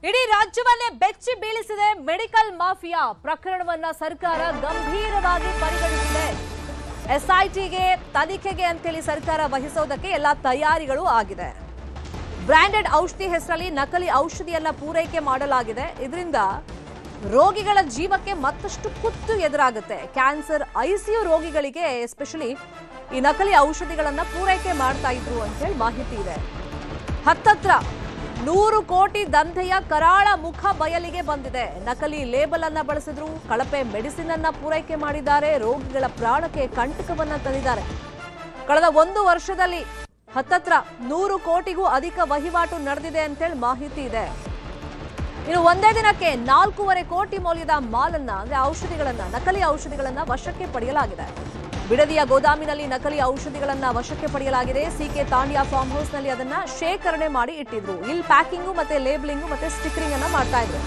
ಇಡೀ ರಾಜ್ಯವನ್ನೇ ಬೆಚ್ಚಿ ಬೀಳಿಸಿದೆ medical mafia ಪ್ರಕರಣವನ್ನ ಸರ್ಕಾರ ಗಂಭೀರವಾಗಿ ಪರಿಗಣಿಸಿದೆ. ಎಸ್ಐಟಿಗೆ ತನಿಖೆಗೆ ಅಂತೇಳಿ ಸರ್ಕಾರ ವಹಿಸೋದಕ್ಕೆ ಎಲ್ಲ ತಯಾರಿಗಳು ಆಗಿದೆ. ಬ್ರಾಂಡೆಡ್ ಔಷಧಿ ಹೆಸರಲ್ಲಿ ನಕಲಿ ಔಷಧಿಯನ್ನ ಪೂರೈಕೆ ಮಾಡಲಾಗಿದೆ. ಇದರಿಂದ ರೋಗಿಗಳ ಜೀವಕ್ಕೆ ಮತ್ತಷ್ಟು ಕುತ್ತು ಎದುರಾಗುತ್ತೆ. ಕ್ಯಾನ್ಸರ್ ಐಸಿಯು ರೋಗಿಗಳಿಗೆ ಎಸ್ಪೆಷಲಿ ಈ ನಕಲಿ ಔಷಧಿಗಳನ್ನ ಪೂರೈಕೆ ಮಾಡ್ತಾ ಇದ್ರು ಅಂತ ಹೇಳಿ ಮಾಹಿತಿ ಇದೆ. ಹತ್ತತ್ರ 100 ಕೋಟಿ ದಂಧೆಯ ಕರಾಳ ಮುಖ ಬಯಲಿಗೆ ಬಂದಿದೆ. ನಕಲಿ ಲೇಬಲ್ ಅನ್ನ ಬಳಸಿದ್ರು, ಕಳಪೆ ಮೆಡಿಸಿನ್ ಅನ್ನ ಪೂರೈಕೆ ಮಾಡಿದ್ದಾರೆ, ರೋಗಿಗಳ ಪ್ರಾಣಕ್ಕೆ ಕಂಟಕವನ್ನ ತಂದಿದ್ದಾರೆ. ಕಳೆದ 1 ವರ್ಷದಲ್ಲಿ ಹತ್ತತ್ರ 100 ಕೋಟಿಗೂ ಅಧಿಕ ವಹಿವಾಟು ನಡೆದಿದೆ ಅಂತೇಳಿ ಮಾಹಿತಿ ಇದೆ. ಇನ್ನು ಒಂದೇ ದಿನಕ್ಕೆ 4.5 ಕೋಟಿ ಮೌಲ್ಯದ ಮಾಲನ್ನ ಅಂದ್ರೆ ಔಷಧಿಗಳನ್ನ, ನಕಲಿ ಔಷಧಿಗಳನ್ನ ವಶಕ್ಕೆ ಪಡೆಯಲಾಗಿದೆ. ಬಿಡದಿಯ ಗೋದಾಮಿನಲ್ಲಿ ನಕಲಿ ಔಷಧಿಗಳನ್ನ ವಶಕ್ಕೆ ಪಡೆಯಲಾಗಿದೆ. ಸಿಕೆ ತಾಂಡ್ಯ ಫಾರ್ಮ್ ಹೌಸ್ ನಲ್ಲಿ ಅದನ್ನ ಶೇಖರಣೆ ಮಾಡಿ ಇಟ್ಟಿದ್ರು. ಇಲ್ಲಿ ಪ್ಯಾಕಿಂಗು ಮತ್ತೆ ಲೇಬಲಿಂಗು ಮತ್ತೆ ಸ್ಟಿಕರಿಂಗ್ ಅನ್ನ ಮಾಡ್ತಾ ಇದ್ರು.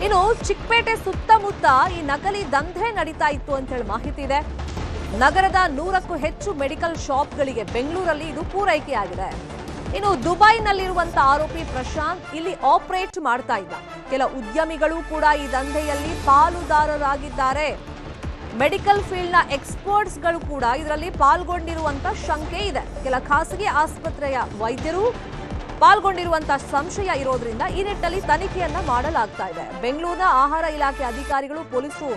ಇನ್ನು ಚಿಕ್ಕಪೇಟೆ ಸುತ್ತಮುತ್ತ ಈ ನಕಲಿ ದಂಧೆ ನಡೀತಾ ಇತ್ತು ಅಂತ ಹೇಳಿ ಮಾಹಿತಿ ಇದೆ. ನಗರದ 100ಕ್ಕೂ ಹೆಚ್ಚು ಮೆಡಿಕಲ್ ಶಾಪ್ಗಳಿಗೆ ಬೆಂಗಳೂರಲ್ಲಿ ಇದು ಪೂರೈಕೆಯಾಗಿದೆ. ಇನ್ನು ದುಬೈನಲ್ಲಿರುವಂತಹ ಆರೋಪಿ ಪ್ರಶಾಂತ್ ಇಲ್ಲಿ ಆಪರೇಟ್ ಮಾಡ್ತಾ ಇದ್ದ. ಕೆಲ ಉದ್ಯಮಿಗಳು ಕೂಡ ಈ ದಂಧೆಯಲ್ಲಿ ಪಾಲುದಾರರಾಗಿದ್ದಾರೆ. ಮೆಡಿಕಲ್ ಫೀಲ್ಡ್ ನ ಎಕ್ಸ್ಪರ್ಟ್ಸ್ ಗಳು ಕೂಡ ಇದರಲ್ಲಿ ಪಾಲ್ಗೊಂಡಿರುವಂತ ಶಂಕೆ ಇದೆ. ಕೆಲ ಖಾಸಗಿ ಆಸ್ಪತ್ರೆಯ ವೈದ್ಯರು ಪಾಲ್ಗೊಂಡಿರುವಂತಹ ಸಂಶಯ ಇರೋದ್ರಿಂದ ಈ ನಿಟ್ಟಿನಲ್ಲಿ ತನಿಖೆಯನ್ನ ಮಾಡಲಾಗ್ತಾ ಇದೆ. ಬೆಂಗಳೂರಿನ ಆಹಾರ ಇಲಾಖೆ ಅಧಿಕಾರಿಗಳು ಪೊಲೀಸರು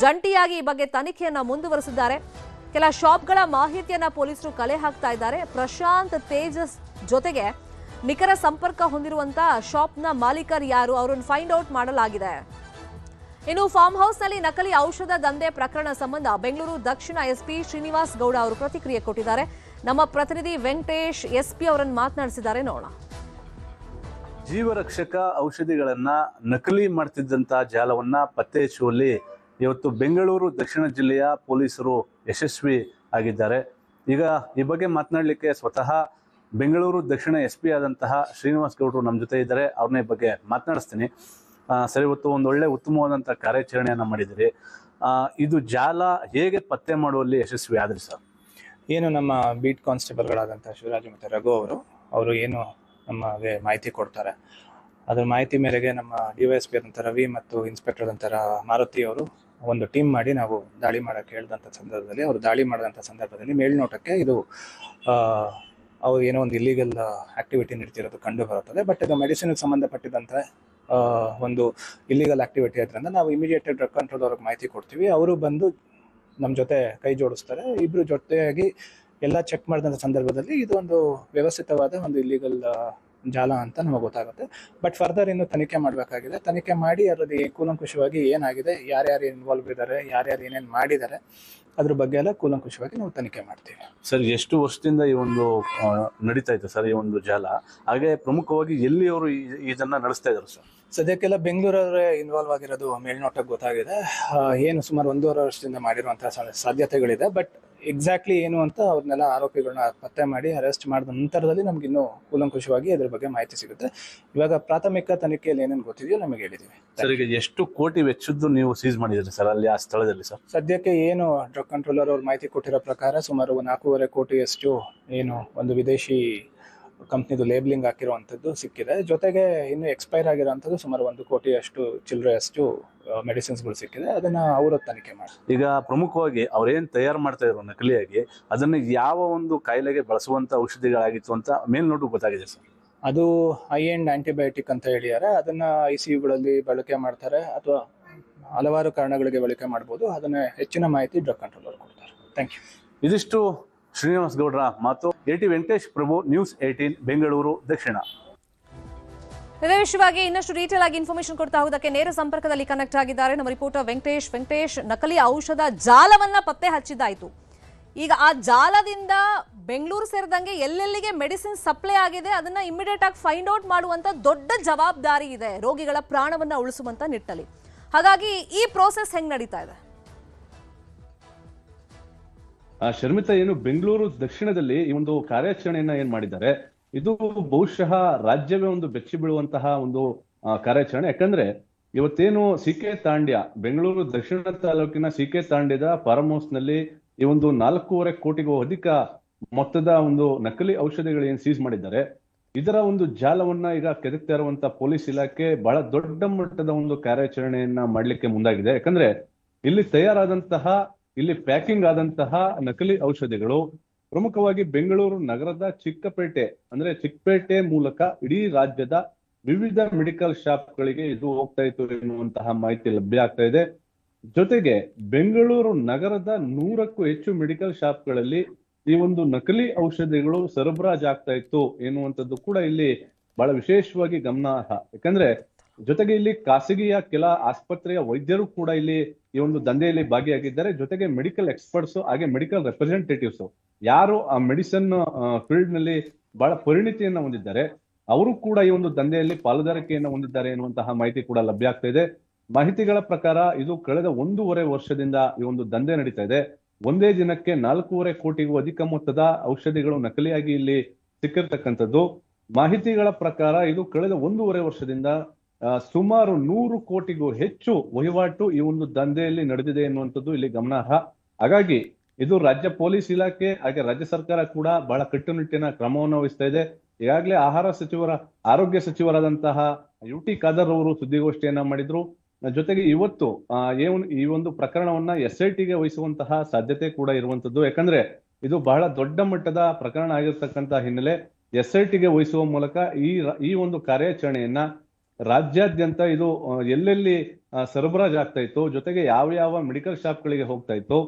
ಜಂಟಿಯಾಗಿ ಈ ಬಗ್ಗೆ ತನಿಖೆಯನ್ನ ಮುಂದುವರೆಸಿದ್ದಾರೆ. ಕೆಲ ಶಾಪ್ಗಳ ಮಾಹಿತಿಯನ್ನ ಪೊಲೀಸರು ಕಲೆ ಹಾಕ್ತಾ ಇದ್ದಾರೆ. ಪ್ರಶಾಂತ್ ತೇಜಸ್ ಜೊತೆಗೆ ನಿಖರ ಸಂಪರ್ಕ ಹೊಂದಿರುವಂತಹ ಶಾಪ್ನ ಮಾಲೀಕರು ಯಾರು ಅವರನ್ನು ಫೈಂಡ್ ಔಟ್ ಮಾಡಲಾಗಿದೆ. ಇನ್ನು ಫಾರ್ಮ್ ಹೌಸ್ ನಲ್ಲಿ ನಕಲಿ ಔಷಧ ದಂಧೆ ಪ್ರಕರಣ ಸಂಬಂಧ ಬೆಂಗಳೂರು ದಕ್ಷಿಣ ಎಸ್ಪಿ ಶ್ರೀನಿವಾಸ್ ಗೌಡ ಅವರು ಪ್ರತಿಕ್ರಿಯೆ ಕೊಟ್ಟಿದ್ದಾರೆ. ನಮ್ಮ ಪ್ರತಿನಿಧಿ ವೆಂಕಟೇಶ್ ಎಸ್ಪಿ ಅವರನ್ನು ಮಾತನಾಡಿಸಿದ್ದಾರೆ, ನೋಡೋಣ. ಜೀವರಕ್ಷಕ ಔಷಧಿಗಳನ್ನ ನಕಲಿ ಮಾಡ್ತಿದ್ದಂತಹ ಜಾಲವನ್ನ ಪತ್ತೆ ಹಚ್ಚುವಲ್ಲಿ ಇವತ್ತು ಬೆಂಗಳೂರು ದಕ್ಷಿಣ ಜಿಲ್ಲೆಯ ಪೊಲೀಸರು ಯಶಸ್ವಿ ಆಗಿದ್ದಾರೆ. ಈಗ ಈ ಬಗ್ಗೆ ಮಾತನಾಡಲಿಕ್ಕೆ ಸ್ವತಃ ಬೆಂಗಳೂರು ದಕ್ಷಿಣ ಎಸ್ಪಿ ಆದಂತಹ ಶ್ರೀನಿವಾಸ್ ಗೌಡರು ನಮ್ಮ ಜೊತೆ ಇದ್ದಾರೆ. ಅವ್ರನ್ನ ಈ ಬಗ್ಗೆ ಮಾತನಾಡಿಸ್ತೀನಿ. ಸರ್, ಇವತ್ತು ಒಂದು ಒಳ್ಳೆ ಉತ್ತಮವಾದಂತಹ ಕಾರ್ಯಾಚರಣೆಯನ್ನ ಮಾಡಿದಿರಿ. ಇದು ಜಾಲ ಹೇಗೆ ಪತ್ತೆ ಮಾಡುವಲ್ಲಿ ಯಶಸ್ವಿ ಆದ್ರಿ ಸರ್? ಏನು ನಮ್ಮ ಬೀಟ್ ಕಾನ್ಸ್ಟೇಬಲ್ಗಳಾದಂಥ ಶಿವರಾಜ್ ಮತ್ತು ರಘು ಅವರು ಏನು ನಮಗೆ ಮಾಹಿತಿ ಕೊಡ್ತಾರೆ, ಅದರ ಮಾಹಿತಿ ಮೇರೆಗೆ ನಮ್ಮ DYSP ಆದಂಥ ರವಿ ಮತ್ತು ಇನ್ಸ್ಪೆಕ್ಟರ್ ಆದಂಥ ಮಾರುತಿ ಅವರು ಒಂದು ಟೀಮ್ ಮಾಡಿ ನಾವು ದಾಳಿ ಮಾಡೋಕ್ಕೆ ಹೇಳಿದಂಥ ಸಂದರ್ಭದಲ್ಲಿ, ಅವರು ದಾಳಿ ಮಾಡಿದಂಥ ಸಂದರ್ಭದಲ್ಲಿ ಮೇಲ್ನೋಟಕ್ಕೆ ಇದು ಅವ್ರು ಏನೋ ಒಂದು ಇಲ್ಲಿಗಲ್ ಆಕ್ಟಿವಿಟಿ ನಡೀತಿರೋದು ಕಂಡು ಬರುತ್ತದೆ. ಬಟ್ ಇದು ಮೆಡಿಸಿನ್ಗೆ ಸಂಬಂಧಪಟ್ಟಿದಂತೆ ಒಂದು ಇಲ್ಲಿಗಲ್ ಆಕ್ಟಿವಿಟಿ ಆದ್ರಿಂದ ನಾವು ಇಮಿಡಿಯೇಟ್ ಡ್ರಗ್ ಕಂಟ್ರೋಲ್ ಅವ್ರಿಗೆ ಮಾಹಿತಿ ಕೊಡ್ತೀವಿ. ಅವರು ಬಂದು ನಮ್ಮ ಜೊತೆ ಕೈ ಜೋಡಿಸ್ತಾರೆ. ಇಬ್ಬರು ಜೊತೆಯಾಗಿ ಎಲ್ಲ ಚೆಕ್ ಮಾಡಿದಂಥ ಸಂದರ್ಭದಲ್ಲಿ ಇದು ಒಂದು ವ್ಯವಸ್ಥಿತವಾದ ಒಂದು ಇಲ್ಲಿಗಲ್ ಜಾಲ ಅಂತ ನಮಗೆ ಗೊತ್ತಾಗುತ್ತೆ. ಬಟ್ ಫರ್ದರ್ ಇನ್ನು ತನಿಖೆ ಮಾಡಬೇಕಾಗಿದೆ. ತನಿಖೆ ಮಾಡಿ ಅದರಲ್ಲಿ ಕೂಲಂಕುಷವಾಗಿ ಏನಾಗಿದೆ, ಯಾರ್ಯಾರು ಇನ್ವಾಲ್ವ್ ಇದ್ದಾರೆ, ಯಾರ್ಯಾರು ಏನೇನು ಮಾಡಿದ್ದಾರೆ, ಅದ್ರ ಬಗ್ಗೆ ಎಲ್ಲ ಕೂಲಂಕುಷವಾಗಿ ನಾವು ತನಿಖೆ ಮಾಡ್ತೀವಿ. ಸರ್, ಎಷ್ಟು ವರ್ಷದಿಂದ ಈ ಒಂದು ನಡೀತಾ ಇತ್ತು ಸರ್ ಈ ಒಂದು ಜಾಲ? ಹಾಗೆ ಪ್ರಮುಖವಾಗಿ ಎಲ್ಲಿ ಅವರು ಇದನ್ನ ನಡೆಸ್ತಾ ಇದ್ದಾರೆ ಸರ್? ಸದ್ಯಕ್ಕೆಲ್ಲ ಬೆಂಗಳೂರವರೇ ಇನ್ವಾಲ್ವ್ ಆಗಿರೋದು ಮೇಲ್ನೋಟಕ್ಕೆ ಗೊತ್ತಾಗಿದೆ. ಏನು ಸುಮಾರು 1.5 ವರ್ಷದಿಂದ ಮಾಡಿರುವಂತಹ ಸಾಧ್ಯತೆಗಳಿದೆ. ಬಟ್ ಎಕ್ಸಾಕ್ಟ್ಲಿ ಏನು ಅಂತ ಅವ್ರನ್ನೆಲ್ಲ ಆರೋಪಿಗಳನ್ನ ಪತ್ತೆ ಮಾಡಿ ಅರೆಸ್ಟ್ ಮಾಡಿದ ನಂತರದಲ್ಲಿ ನಮ್ಗೆ ಇನ್ನೂ ಕೂಲಂಕುಷವಾಗಿ ಅದ್ರ ಬಗ್ಗೆ ಮಾಹಿತಿ ಸಿಗುತ್ತೆ. ಇವಾಗ ಪ್ರಾಥಮಿಕ ತನಿಖೆಯಲ್ಲಿ ಏನೇನು ಗೊತ್ತಿದೆಯೋ ನಮಗೆ ಹೇಳಿದೀವಿ. ಸರ್, ಈಗ ಎಷ್ಟು ಕೋಟಿ ವೆಚ್ಚದ್ದು ನೀವು ಸೀಸ್ ಮಾಡಿದ್ರಿ ಸರ್ ಅಲ್ಲಿ ಆ ಸ್ಥಳದಲ್ಲಿ ಸರ್? ಸದ್ಯಕ್ಕೆ ಏನು ಡ್ರಗ್ ಕಂಟ್ರೋಲರ್ ಅವ್ರು ಮಾಹಿತಿ ಕೊಟ್ಟಿರೋ ಪ್ರಕಾರ ಸುಮಾರು 4.5 ಕೋಟಿಯಷ್ಟು ಏನು ಒಂದು ವಿದೇಶಿ ಕಂಪ್ನಿದು ಲೇಬ್ಲಿಂಗ್ ಹಾಕಿರುವಂಥದ್ದು ಸಿಕ್ಕಿದೆ. ಜೊತೆಗೆ ಇನ್ನು ಎಕ್ಸ್ಪೈರ್ ಆಗಿರೋಂಥದ್ದು ಸುಮಾರು 1 ಕೋಟಿಯಷ್ಟು ಚಿಲ್ಲರೆಯಷ್ಟು ಮೆಡಿಸಿನ್ಸ್ಗಳು ಸಿಕ್ಕಿದೆ. ಅದನ್ನ ಅವರು ತನಿಖೆ ಮಾಡಿ. ಈಗ ಪ್ರಮುಖವಾಗಿ ಅವ್ರೇನ್ ತಯಾರು ಮಾಡ್ತಾ ಇದ್ರು ನಕಲಿಯಾಗಿ, ಅದನ್ನ ಯಾವ ಒಂದು ಕಾಯಿಲೆಗೆ ಬಳಸುವಂತ ಔಷಧಿಗಳಾಗಿತ್ತು ಅಂತ ಮೇಲ್ನೋಟು ಗೊತ್ತಾಗಿದೆ ಸರ್? ಅದು ಹೈ ಎಂಡ್ ಆಂಟಿಬಯೋಟಿಕ್ ಅಂತ ಹೇಳಿದ್ದಾರೆ. ಅದನ್ನ ICUಗಳಲ್ಲಿ ಬಳಕೆ ಮಾಡ್ತಾರೆ ಅಥವಾ ಹಲವಾರು ಕಾರಣಗಳಿಗೆ ಬಳಕೆ ಮಾಡ್ಬೋದು. ಅದನ್ನ ಹೆಚ್ಚಿನ ಮಾಹಿತಿ ಡ್ರಗ್ ಕಂಟ್ರೋಲರ್ ಕೊಡ್ತಾರೆ. Thank you. ಇದಿಷ್ಟು ಶ್ರೀನಿವಾಸ್ ಗೌಡ್ರ ಮಾತು. AT ವೆಂಕಟೇಶ್ ಪ್ರಭು, ನ್ಯೂಸ್ 18 ಬೆಂಗಳೂರು ದಕ್ಷಿಣ. ಇದೇ ವಿಷಯವಾಗಿ ಇನ್ನಷ್ಟು ಡೀಟೇಲ್ ಆಗಿ ಇನ್ಫಾರ್ಮೇಶನ್ ಕೊಡ್ತಾ ಹೋಗೋದಕ್ಕೆ ನೇರ ಸಂಪರ್ಕದಲ್ಲಿ ಕನೆಕ್ಟ್ ಆಗಿದ್ದಾರೆ ನಮ್ಮ ರಿಪೋರ್ಟರ್ ವೆಂಕಟೇಶ್. ನಕಲಿ ಔಷಧ ಜಾಲವನ್ನ ಪತ್ತೆ ಹಚ್ಚಿದ್ದಾಯ್ತು. ಈಗ ಆ ಜಾಲದಿಂದ ಬೆಂಗಳೂರು ಸೇರಿದಂಗೆ ಎಲ್ಲೆಲ್ಲಿಗೆ ಮೆಡಿಸಿನ್ ಸಪ್ಲೈ ಆಗಿದೆ ಅದನ್ನ ಇಮಿಡಿಯೇಟ್ ಆಗಿ ಫೈಂಡ್ ಔಟ್ ಮಾಡುವಂತ ದೊಡ್ಡ ಜವಾಬ್ದಾರಿ ಇದೆ ರೋಗಿಗಳ ಪ್ರಾಣವನ್ನ ಉಳಿಸುವಂತ ನಿಟ್ಟಲ್ಲಿ. ಹಾಗಾಗಿ ಈ ಪ್ರೋಸೆಸ್ ಹೆಂಗ್ ನಡೀತಾ ಇದೆ? ಶರ್ಮಿತಾ, ಏನು ಬೆಂಗಳೂರು ದಕ್ಷಿಣದಲ್ಲಿ ಈ ಒಂದು ಕಾರ್ಯಾಚರಣೆಯನ್ನ ಏನ್ ಮಾಡಿದ್ದಾರೆ, ಇದು ಬಹುಶಃ ರಾಜ್ಯವೇ ಒಂದು ಬೆಚ್ಚಿ ಬೀಳುವಂತಹ ಒಂದು ಕಾರ್ಯಾಚರಣೆ. ಯಾಕಂದ್ರೆ ಇವತ್ತೇನು ಸಿಕೆ ತಾಂಡ್ಯ, ಬೆಂಗಳೂರು ದಕ್ಷಿಣ ತಾಲೂಕಿನ ಸಿಕೆ ತಾಂಡ್ಯದ ಫಾರ್ಮ್ ಹೌಸ್ ನಲ್ಲಿ ಈ ಒಂದು 4.5 ಕೋಟಿಗೂ ಅಧಿಕ ಮೊತ್ತದ ಒಂದು ನಕಲಿ ಔಷಧಿಗಳು ಏನ್ ಸೀಸ್ ಮಾಡಿದ್ದಾರೆ, ಇದರ ಒಂದು ಜಾಲವನ್ನ ಈಗ ಕೆದಕ್ತಾ ಇರುವಂತ ಪೊಲೀಸ್ ಇಲಾಖೆ ಬಹಳ ದೊಡ್ಡ ಮಟ್ಟದ ಒಂದು ಕಾರ್ಯಾಚರಣೆಯನ್ನ ಮಾಡ್ಲಿಕ್ಕೆ ಮುಂದಾಗಿದೆ. ಯಾಕಂದ್ರೆ ಇಲ್ಲಿ ತಯಾರಾದಂತಹ, ಇಲ್ಲಿ ಪ್ಯಾಕಿಂಗ್ ಆದಂತಹ ನಕಲಿ ಔಷಧಿಗಳು ಪ್ರಮುಖವಾಗಿ ಬೆಂಗಳೂರು ನಗರದ ಚಿಕ್ಕಪೇಟೆ ಮೂಲಕ ಇಡೀ ರಾಜ್ಯದ ವಿವಿಧ ಮೆಡಿಕಲ್ ಶಾಪ್ಗಳಿಗೆ ಇದು ಹೋಗ್ತಾ ಇತ್ತು ಎನ್ನುವಂತಹ ಮಾಹಿತಿ ಲಭ್ಯ ಆಗ್ತಾ ಇದೆ. ಜೊತೆಗೆ ಬೆಂಗಳೂರು ನಗರದ 100ಕ್ಕೂ ಹೆಚ್ಚು ಮೆಡಿಕಲ್ ಶಾಪ್ಗಳಲ್ಲಿ ಈ ಒಂದು ನಕಲಿ ಔಷಧಿಗಳು ಸರಬರಾಜಾಗ್ತಾ ಇತ್ತು ಎನ್ನುವಂಥದ್ದು ಕೂಡ ಇಲ್ಲಿ ಬಹಳ ವಿಶೇಷವಾಗಿ ಗಮನಾರ್ಹ. ಯಾಕಂದ್ರೆ ಜೊತೆಗೆ ಇಲ್ಲಿ ಖಾಸಗಿಯ ಕೆಲ ಆಸ್ಪತ್ರೆಯ ವೈದ್ಯರು ಕೂಡ ಇಲ್ಲಿ ಈ ಒಂದು ದಂಧೆಯಲ್ಲಿ ಭಾಗಿಯಾಗಿದ್ದಾರೆ. ಜೊತೆಗೆ ಮೆಡಿಕಲ್ ಎಕ್ಸ್ಪರ್ಟ್ಸ್ ಹಾಗೆ ಮೆಡಿಕಲ್ ರೆಪ್ರೆಸೆಂಟೇಟಿವ್ಸ್ ಯಾರು ಆ ಮೆಡಿಸಿನ್ ಫೀಲ್ಡ್ ನಲ್ಲಿ ಬಹಳ ಪರಿಣಿತಿಯನ್ನ ಹೊಂದಿದ್ದಾರೆ, ಅವರು ಕೂಡ ಈ ಒಂದು ದಂಧೆಯಲ್ಲಿ ಪಾಲುದಾರಿಕೆಯನ್ನ ಹೊಂದಿದ್ದಾರೆ ಎನ್ನುವಂತಹ ಮಾಹಿತಿ ಕೂಡ ಲಭ್ಯ ಆಗ್ತಾ ಇದೆ. ಮಾಹಿತಿಗಳ ಪ್ರಕಾರ ಇದು ಕಳೆದ 1.5 ವರ್ಷದಿಂದ ಈ ಒಂದು ದಂಧೆ ನಡೀತಾ ಇದೆ. ಒಂದೇ ದಿನಕ್ಕೆ 4.5 ಕೋಟಿಗೂ ಅಧಿಕ ಮೊತ್ತದ ಔಷಧಿಗಳು ನಕಲಿಯಾಗಿ ಇಲ್ಲಿ ಸಿಕ್ಕಿರ್ತಕ್ಕಂಥದ್ದು. ಮಾಹಿತಿಗಳ ಪ್ರಕಾರ ಇದು ಕಳೆದ 1.5 ವರ್ಷದಿಂದ ಸುಮಾರು 100 ಕೋಟಿಗೂ ಹೆಚ್ಚು ವಹಿವಾಟು ಈ ಒಂದು ದಂಧೆಯಲ್ಲಿ ನಡೆದಿದೆ ಎನ್ನುವಂಥದ್ದು ಇಲ್ಲಿ ಗಮನಾರ್ಹ. ಹಾಗಾಗಿ ಇದು ರಾಜ್ಯ ಪೊಲೀಸ್ ಇಲಾಖೆ ಹಾಗೆ ರಾಜ್ಯ ಸರ್ಕಾರ ಕೂಡ ಬಹಳ ಕಟ್ಟುನಿಟ್ಟಿನ ಕ್ರಮವನ್ನು ವಹಿಸ್ತಾ ಇದೆ. ಈಗಾಗಲೇ ಆರೋಗ್ಯ ಸಚಿವರಾದಂತಹ UT ಖಾದರ್ ಅವರು ಸುದ್ದಿಗೋಷ್ಠಿಯನ್ನ ಮಾಡಿದ್ರು. ಜೊತೆಗೆ ಇವತ್ತು ಈ ಒಂದು ಪ್ರಕರಣವನ್ನ SITಗೆ ವಹಿಸುವಂತಹ ಸಾಧ್ಯತೆ ಕೂಡ ಇರುವಂತದ್ದು. ಯಾಕಂದ್ರೆ ಇದು ಬಹಳ ದೊಡ್ಡ ಮಟ್ಟದ ಪ್ರಕರಣ ಆಗಿರ್ತಕ್ಕಂತಹ ಹಿನ್ನೆಲೆ SITಗೆ ವಹಿಸುವ ಮೂಲಕ ಈ ಒಂದು ಕಾರ್ಯಾಚರಣೆಯನ್ನ ರಾಜ್ಯಾದ್ಯಂತ ಇದು ಎಲ್ಲೆಲ್ಲಿ ಸರಬರಾಜು ಆಗ್ತಾ ಇತ್ತು, ಜೊತೆಗೆ ಯಾವ ಮೆಡಿಕಲ್ ಶಾಪ್ಗಳಿಗೆ ಹೋಗ್ತಾ ಇತ್ತು,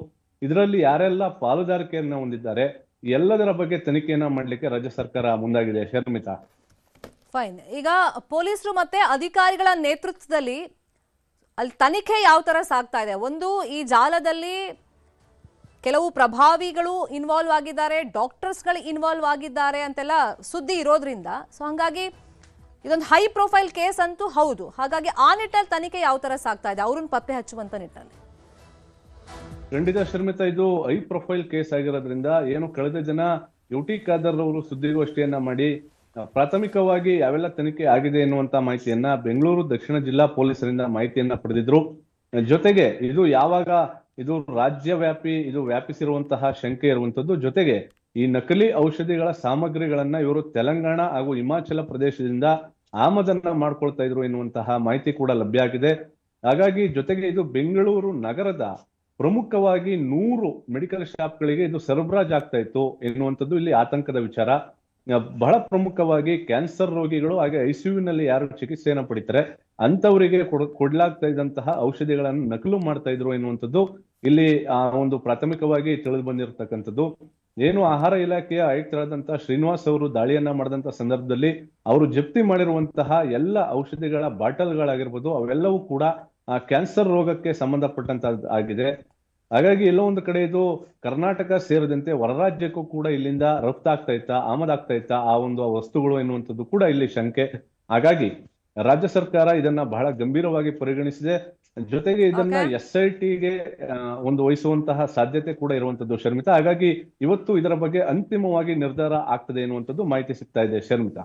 ಇದರಲ್ಲಿ ಯಾರೆಲ್ಲ ಪಾಲುದಾರಿಕೆಯನ್ನ ಹೊಂದಿದ್ದಾರೆ, ಎಲ್ಲದರ ಬಗ್ಗೆ ತನಿಖೆಯನ್ನ ಮಾಡ್ಲಿಕ್ಕೆ ರಾಜ್ಯ ಸರ್ಕಾರ ಮುಂದಾಗಿದೆ. ಶರ್ಮಿತಾ, ಫೈನ್. ಈಗ ಪೊಲೀಸರು ಮತ್ತೆ ಅಧಿಕಾರಿಗಳ ನೇತೃತ್ವದಲ್ಲಿ ಅಲ್ಲಿ ತನಿಖೆ ಯಾವ ತರ ಸಾಗ್ತಾ ಇದೆ? ಒಂದು, ಈ ಜಾಲದಲ್ಲಿ ಕೆಲವು ಪ್ರಭಾವಿಗಳು ಇನ್ವಾಲ್ವ್ ಆಗಿದ್ದಾರೆ, ಡಾಕ್ಟರ್ಸ್ಗಳು ಇನ್ವಾಲ್ವ್ ಆಗಿದ್ದಾರೆ ಅಂತೆಲ್ಲ ಸುದ್ದಿ ಇರೋದ್ರಿಂದ, ಸೊ ಹಂಗಾಗಿ ಇದೊಂದು ಹೈ ಪ್ರೊಫೈಲ್ ಕೇಸ್ ಅಂತೂ ಹೌದು. ಹಾಗಾಗಿ ಆ ನಿಟ್ಟಲ್ಲಿ ತನಿಖೆ ಯಾವ ತರ ಸಾಗ್ತಾ ಇದೆ ಅವ್ರನ್ನ ಪತ್ತೆ ಹಚ್ಚುವಂತ ನಿಟ್ಟಲ್ಲಿ? ಖಂಡಿತ ಶರ್ಮಿತಾ, ಇದು ಹೈ ಪ್ರೊಫೈಲ್ ಕೇಸ್ ಆಗಿರೋದ್ರಿಂದ ಏನು ಕಳೆದ ದಿನ UT ಖಾದರ್ ಅವರು ಸುದ್ದಿಗೋಷ್ಠಿಯನ್ನ ಮಾಡಿ ಪ್ರಾಥಮಿಕವಾಗಿ ಯಾವೆಲ್ಲ ತನಿಖೆ ಆಗಿದೆ ಎನ್ನುವಂತ ಮಾಹಿತಿಯನ್ನ ಬೆಂಗಳೂರು ದಕ್ಷಿಣ ಜಿಲ್ಲಾ ಪೊಲೀಸರಿಂದ ಮಾಹಿತಿಯನ್ನ ಪಡೆದಿದ್ರು. ಜೊತೆಗೆ ಇದು ರಾಜ್ಯವ್ಯಾಪಿ ವ್ಯಾಪಿಸಿರುವಂತಹ ಶಂಕೆ ಇರುವಂತದ್ದು. ಜೊತೆಗೆ ಈ ನಕಲಿ ಔಷಧಿಗಳ ಸಾಮಗ್ರಿಗಳನ್ನ ಇವರು ತೆಲಂಗಾಣ ಹಾಗೂ ಹಿಮಾಚಲ ಪ್ರದೇಶದಿಂದ ಆಮದನ್ನ ಮಾಡ್ಕೊಳ್ತಾ ಇದ್ರು ಎನ್ನುವಂತಹ ಮಾಹಿತಿ ಕೂಡ ಲಭ್ಯ ಆಗಿದೆ. ಹಾಗಾಗಿ ಜೊತೆಗೆ ಇದು ಬೆಂಗಳೂರು ನಗರದ ಪ್ರಮುಖವಾಗಿ 100 ಮೆಡಿಕಲ್ ಶಾಪ್ಗಳಿಗೆ ಇದು ಸರಬರಾಜು ಆಗ್ತಾ ಇತ್ತು ಎನ್ನುವಂಥದ್ದು ಇಲ್ಲಿ ಆತಂಕದ ವಿಚಾರ. ಬಹಳ ಪ್ರಮುಖವಾಗಿ ಕ್ಯಾನ್ಸರ್ ರೋಗಿಗಳು ಹಾಗೆ ICUನಲ್ಲಿ ಯಾರು ಚಿಕಿತ್ಸೆಯನ್ನು ಪಡಿತಾರೆ ಅಂತವರಿಗೆ ಕೊಡ್ಲಾಗ್ತಾ ಇದ್ದಂತಹ ಔಷಧಿಗಳನ್ನು ನಕಲು ಮಾಡ್ತಾ ಇದ್ರು ಎನ್ನುವಂಥದ್ದು ಇಲ್ಲಿ ಒಂದು ಪ್ರಾಥಮಿಕವಾಗಿ ತಿಳಿದು ಬಂದಿರತಕ್ಕಂಥದ್ದು. ಏನು ಆಹಾರ ಇಲಾಖೆಯ ಆಯುಕ್ತರಾದಂತಹ ಶ್ರೀನಿವಾಸ್ ಅವರು ದಾಳಿಯನ್ನ ಮಾಡಿದಂತ ಸಂದರ್ಭದಲ್ಲಿ ಅವರು ಜಪ್ತಿ ಮಾಡಿರುವಂತಹ ಎಲ್ಲ ಔಷಧಿಗಳ ಬಾಟಲ್ಗಳಾಗಿರ್ಬೋದು ಅವೆಲ್ಲವೂ ಕೂಡ ಕ್ಯಾನ್ಸರ್ ರೋಗಕ್ಕೆ ಸಂಬಂಧಪಟ್ಟಂತ ಆಗಿದೆ. ಹಾಗಾಗಿ ಎಲ್ಲೋ ಒಂದು ಕಡೆ ಇದು ಕರ್ನಾಟಕ ಸೇರಿದಂತೆ ಹೊರ ರಾಜ್ಯಕ್ಕೂ ಕೂಡ ಇಲ್ಲಿಂದ ರಫ್ತಾಗ್ತಾ ಇತ್ತಾ, ಆಮದಾಗ್ತಾ ಇತ್ತಾ ಆ ಒಂದು ವಸ್ತುಗಳು ಎನ್ನುವಂಥದ್ದು ಕೂಡ ಇಲ್ಲಿ ಶಂಕೆ. ಹಾಗಾಗಿ ರಾಜ್ಯ ಸರ್ಕಾರ ಇದನ್ನ ಬಹಳ ಗಂಭೀರವಾಗಿ ಪರಿಗಣಿಸಿದೆ. ಜೊತೆಗೆ ಇದನ್ನ SITಗೆ ಒಂದು ವಹಿಸುವಂತಹ ಸಾಧ್ಯತೆ ಕೂಡ ಇರುವಂತದ್ದು ಶರ್ಮಿತಾ. ಹಾಗಾಗಿ ಇವತ್ತು ಇದರ ಬಗ್ಗೆ ಅಂತಿಮವಾಗಿ ನಿರ್ಧಾರ ಆಗ್ತದೆ ಎನ್ನುವಂಥದ್ದು ಮಾಹಿತಿ ಸಿಗ್ತಾ ಇದೆ ಶರ್ಮಿತಾ.